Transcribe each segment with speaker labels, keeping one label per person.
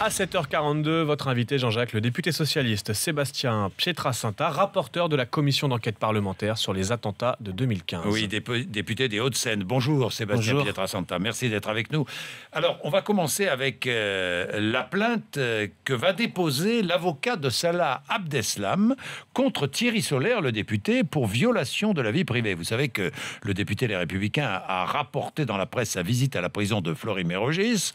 Speaker 1: À 7h42, votre invité Jean-Jacques, le député socialiste Sébastien Pietrasanta, rapporteur de la commission d'enquête parlementaire sur les attentats de 2015.
Speaker 2: Oui, député des Hauts-de-Seine. Bonjour Sébastien Pietrasanta, merci d'être avec nous. Alors, on va commencer avec la plainte que va déposer l'avocat de Salah Abdeslam contre Thierry Solère, le député, pour violation de la vie privée. Vous savez que le député Les Républicains a rapporté dans la presse sa visite à la prison de Fleury-Mérogis,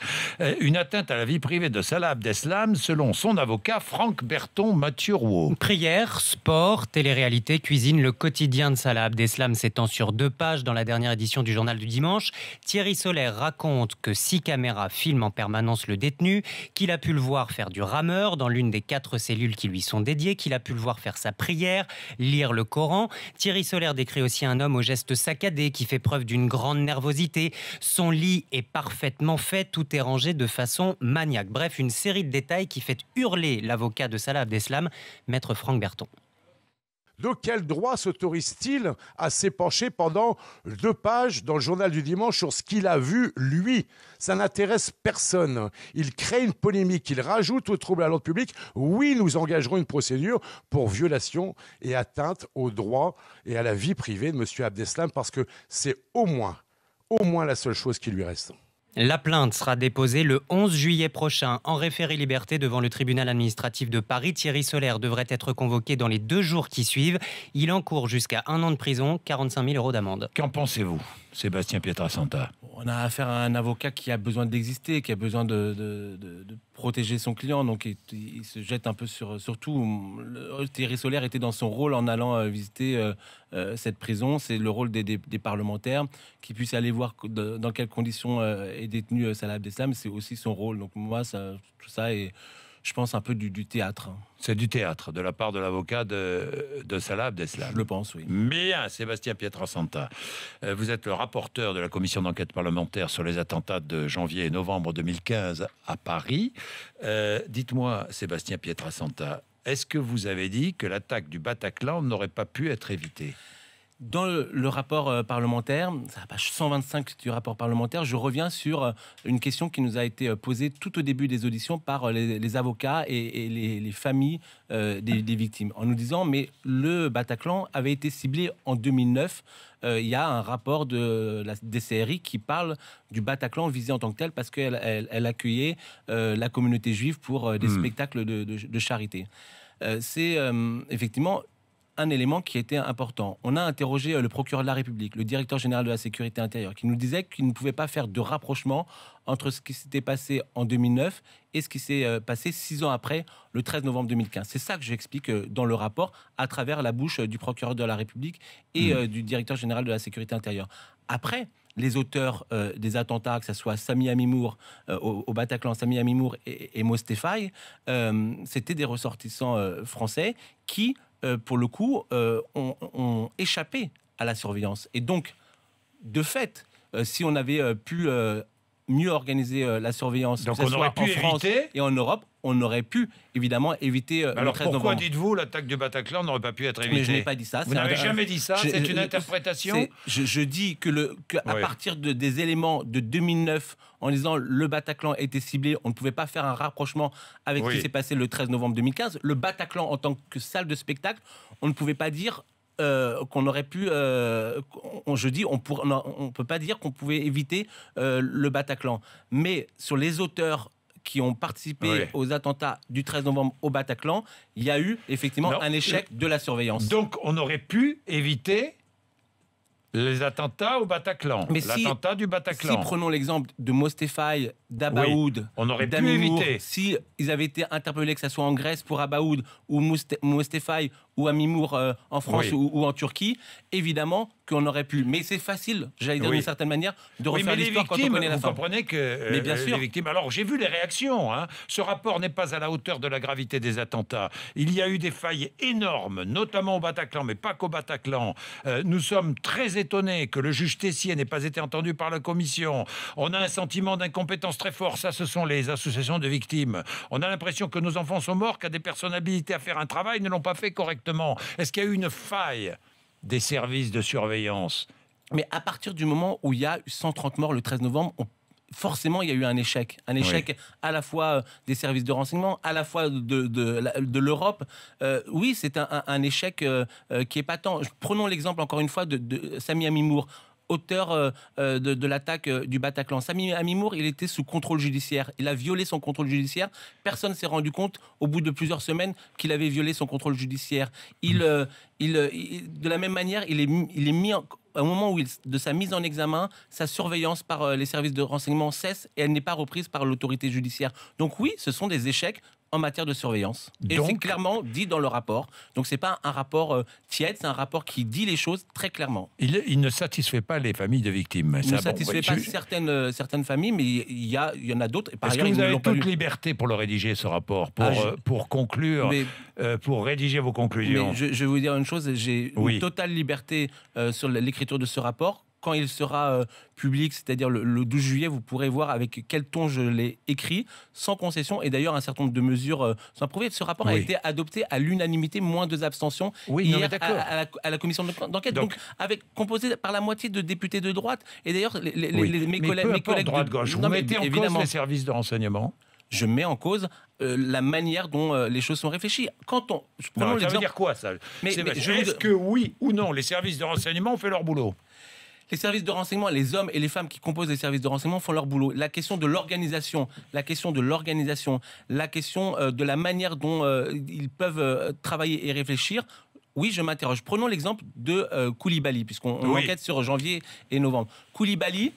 Speaker 2: une atteinte à la vie privée de Salah Abdeslam, selon son avocat Franck Berton-Mathieu-Rouault.
Speaker 3: Prière, sport, télé-réalité, cuisine, le quotidien de Salah Abdeslam s'étend sur 2 pages dans la dernière édition du Journal du Dimanche. Thierry Solère raconte que 6 caméras filment en permanence le détenu, qu'il a pu le voir faire du rameur dans l'une des 4 cellules qui lui sont dédiées, qu'il a pu le voir faire sa prière, lire le Coran. Thierry Solère décrit aussi un homme aux gestes saccadés qui fait preuve d'une grande nervosité. Son lit est parfaitement fait, tout est rangé de façon maniaque. Bref, une série de détails qui fait hurler l'avocat de Salah Abdeslam, maître Franck Berton.
Speaker 4: De quel droit s'autorise-t-il à s'épancher pendant 2 pages dans le Journal du Dimanche sur ce qu'il a vu, lui? Ça n'intéresse personne. Il crée une polémique, il rajoute au trouble à l'ordre public. Oui, nous engagerons une procédure pour violation et atteinte aux droits et à la vie privée de M. Abdeslam, parce que c'est au moins la seule chose qui lui reste.
Speaker 3: La plainte sera déposée le 11 juillet prochain en référé-liberté devant le tribunal administratif de Paris. Thierry Solère devrait être convoqué dans les 2 jours qui suivent. Il encourt jusqu'à 1 an de prison, 45 000 € d'amende.
Speaker 2: Qu'en pensez-vous, Sébastien Pietrasanta?
Speaker 5: On a affaire à un avocat qui a besoin d'exister, qui a besoin de protéger son client, donc il se jette un peu sur tout. Thierry Solère était dans son rôle en allant visiter cette prison. C'est le rôle des parlementaires qui puissent aller voir dans quelles conditions est détenu Salah Abdeslam. C'est aussi son rôle. Donc moi, tout ça est, je pense, un peu du théâtre.
Speaker 2: C'est du théâtre de la part de l'avocat de Salah Abdeslam.
Speaker 5: Je le pense, oui.
Speaker 2: Bien, Sébastien Pietrasanta, vous êtes le rapporteur de la commission d'enquête parlementaire sur les attentats de janvier et novembre 2015 à Paris. Dites-moi, Sébastien Pietrasanta, est-ce que vous avez dit que l'attaque du Bataclan n'aurait pas pu être évitée?
Speaker 5: Dans le rapport parlementaire, c'est la page 125 du rapport parlementaire, je reviens sur une question qui nous a été posée tout au début des auditions par les avocats et les familles des victimes, en nous disant mais le Bataclan avait été ciblé en 2009. Il y a un rapport de la DCRI qui parle du Bataclan visé en tant que tel parce qu'elle accueillait la communauté juive pour des spectacles de charité. C'est effectivement un élément qui était important. On a interrogé le procureur de la République, le directeur général de la sécurité intérieure, qui nous disait qu'il ne pouvait pas faire de rapprochement entre ce qui s'était passé en 2009 et ce qui s'est passé 6 ans après, le 13 novembre 2015. C'est ça que j'explique dans le rapport, à travers la bouche du procureur de la République et du directeur général de la sécurité intérieure. Après, les auteurs des attentats, que ce soit Sami Amimour au Bataclan, Sami Amimour et Mostefai, c'était des ressortissants français qui, pour le coup, ont échappé à la surveillance. Et donc, de fait, si on avait pu mieux organiser la surveillance,
Speaker 2: donc
Speaker 5: que ce
Speaker 2: on
Speaker 5: soit
Speaker 2: aurait pu
Speaker 5: en France
Speaker 2: éviter
Speaker 5: et en Europe, on aurait pu évidemment éviter le 13 novembre.
Speaker 2: Alors pourquoi dites-vous l'attaque du Bataclan n'aurait pas pu être évitée?
Speaker 5: Mais je n'ai pas dit ça.
Speaker 2: Vous n'avez jamais dit ça? C'est une interprétation?
Speaker 5: Je dis à partir des éléments de 2009, en disant le Bataclan était ciblé, on ne pouvait pas faire un rapprochement avec ce qui s'est passé le 13 novembre 2015. Le Bataclan en tant que salle de spectacle, on ne pouvait pas dire qu'on aurait pu... on ne peut pas dire qu'on pouvait éviter le Bataclan. Mais sur les auteurs qui ont participé aux attentats du 13 novembre au Bataclan, il y a eu effectivement un échec de la surveillance.
Speaker 2: Donc on aurait pu éviter les attentats au Bataclan, l'attentat du Bataclan.
Speaker 5: Si prenons l'exemple de Mostefai, d'Abaoud,
Speaker 2: on aurait pu
Speaker 5: d'Amimour,
Speaker 2: éviter.
Speaker 5: si ils avaient été interpellés, que ce soit en Grèce pour Abaoud ou Mostefai ou Amimour en France ou en Turquie, évidemment qu'on aurait pu. Mais c'est facile, j'allais dire d'une certaine manière, de refaire l'histoire quand on connaît la fin.
Speaker 2: Vous comprenez que
Speaker 5: mais bien sûr.
Speaker 2: les victimes... Alors, j'ai vu les réactions. Ce rapport n'est pas à la hauteur de la gravité des attentats. Il y a eu des failles énormes, notamment au Bataclan, mais pas qu'au Bataclan. Nous sommes très étonnés que le juge Tessier n'ait pas été entendu par la commission. On a un sentiment d'incompétence très fort. Ça, ce sont les associations de victimes. On a l'impression que nos enfants sont morts, qu'à des personnes habilitées à faire un travail ne l'ont pas fait correctement. Est-ce qu'il y a eu une faille des services de surveillance?
Speaker 5: Mais à partir du moment où il y a eu 130 morts le 13 novembre, forcément, il y a eu un échec à la fois des services de renseignement, à la fois de l'Europe. Oui, c'est un échec qui est patent. Prenons l'exemple, encore une fois, de Sami Amimour, auteur de l'attaque du Bataclan. Sami Amimour, il était sous contrôle judiciaire. Il a violé son contrôle judiciaire. Personne ne s'est rendu compte, au bout de plusieurs semaines, qu'il avait violé son contrôle judiciaire. De la même manière, il est mis au moment de sa mise en examen, sa surveillance par les services de renseignement cesse et elle n'est pas reprise par l'autorité judiciaire. Donc oui, ce sont des échecs en matière de surveillance. Et c'est clairement dit dans le rapport. Donc c'est pas un rapport tiède, c'est un rapport qui dit les choses très clairement.
Speaker 2: Il ne satisfait pas les familles de victimes.
Speaker 5: Il ne satisfait pas certaines familles, mais il y en a d'autres.
Speaker 2: Est-ce que vous avez toute liberté pour le rédiger, ce rapport, pour conclure, pour rédiger vos conclusions?
Speaker 5: Je vais vous dire une chose, j'ai une totale liberté sur l'écriture de ce rapport. Quand il sera public, c'est-à-dire le 12 juillet, vous pourrez voir avec quel ton je l'ai écrit, sans concession. Et d'ailleurs, un certain nombre de mesures sont approuvées. Ce rapport a été adopté à l'unanimité, moins 2 abstentions, hier à la commission d'enquête. Donc, composé par la moitié de députés de droite. Et d'ailleurs, mes collègues
Speaker 2: droite-gauche, vous mettez en cause les services de renseignement?
Speaker 5: Je mets en cause la manière dont les choses sont réfléchies.
Speaker 2: Ça veut dire quoi, ça? Est-ce que oui ou non, les services de renseignement ont fait leur boulot?
Speaker 5: Les services de renseignement, les hommes et les femmes qui composent les services de renseignement font leur boulot. La question de l'organisation, la question de la manière dont ils peuvent travailler et réfléchir, oui, je m'interroge. Prenons l'exemple de Koulibaly, puisqu'on enquête sur janvier et novembre. Koulibaly,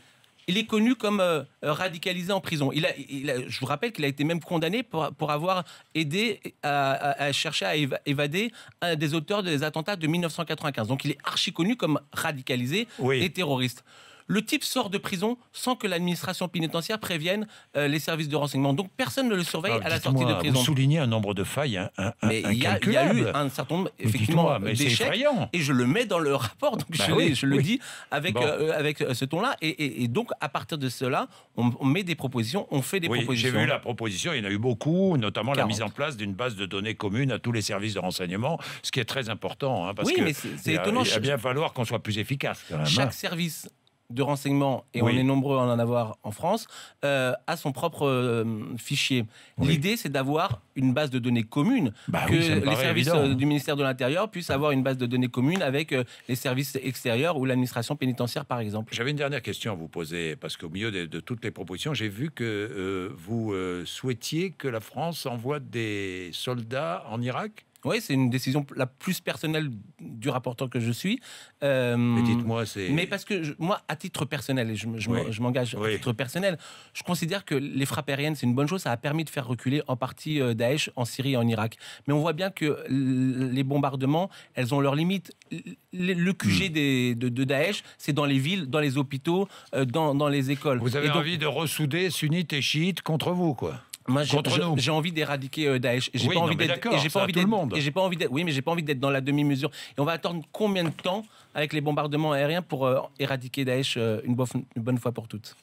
Speaker 5: il est connu comme radicalisé en prison. Je vous rappelle qu'il a été même condamné pour avoir aidé à chercher à évader un des auteurs des attentats de 1995. Donc il est archi connu comme radicalisé et terroriste. Le type sort de prison sans que l'administration pénitentiaire prévienne les services de renseignement. Donc personne ne le surveille à la sortie de prison.
Speaker 2: Vous soulignez un nombre de failles
Speaker 5: mais il y a eu un certain nombre effectivement d'échecs et je le mets dans le rapport. Donc je le dis avec ce ton-là. Et donc à partir de cela, on met des propositions, on fait des propositions.
Speaker 2: J'ai vu la proposition, il y en a eu beaucoup, notamment 40. La mise en place d'une base de données commune à tous les services de renseignement, ce qui est très important. Parce que
Speaker 5: c'est étonnant.
Speaker 2: Il va bien falloir qu'on soit plus efficace. Quand même,
Speaker 5: chaque service de renseignement, et on est nombreux à en avoir en France, a son propre fichier. L'idée, c'est d'avoir une base de données commune, que les services du ministère de l'Intérieur puissent avoir une base de données commune avec les services extérieurs ou l'administration pénitentiaire, par exemple.
Speaker 2: J'avais une dernière question à vous poser, parce qu'au milieu de toutes les propositions, j'ai vu que vous souhaitiez que la France envoie des soldats en Irak.
Speaker 5: Oui, c'est une décision la plus personnelle du rapporteur que je suis.
Speaker 2: Mais dites-moi, c'est...
Speaker 5: Mais parce que moi, à titre personnel, et je m'engage à titre personnel, je considère que les frappes aériennes, c'est une bonne chose. Ça a permis de faire reculer en partie Daesh en Syrie et en Irak. Mais on voit bien que les bombardements, elles ont leurs limites. Le QG de Daesh, c'est dans les villes, dans les hôpitaux, dans les écoles.
Speaker 2: Vous avez envie de ressouder sunnites et chiites contre vous, quoi?
Speaker 5: Moi, j'ai envie d'éradiquer Daesh. J'ai pas envie d'être dans la demi-mesure. Et on va attendre combien de temps avec les bombardements aériens pour éradiquer Daesh une bonne fois pour toutes?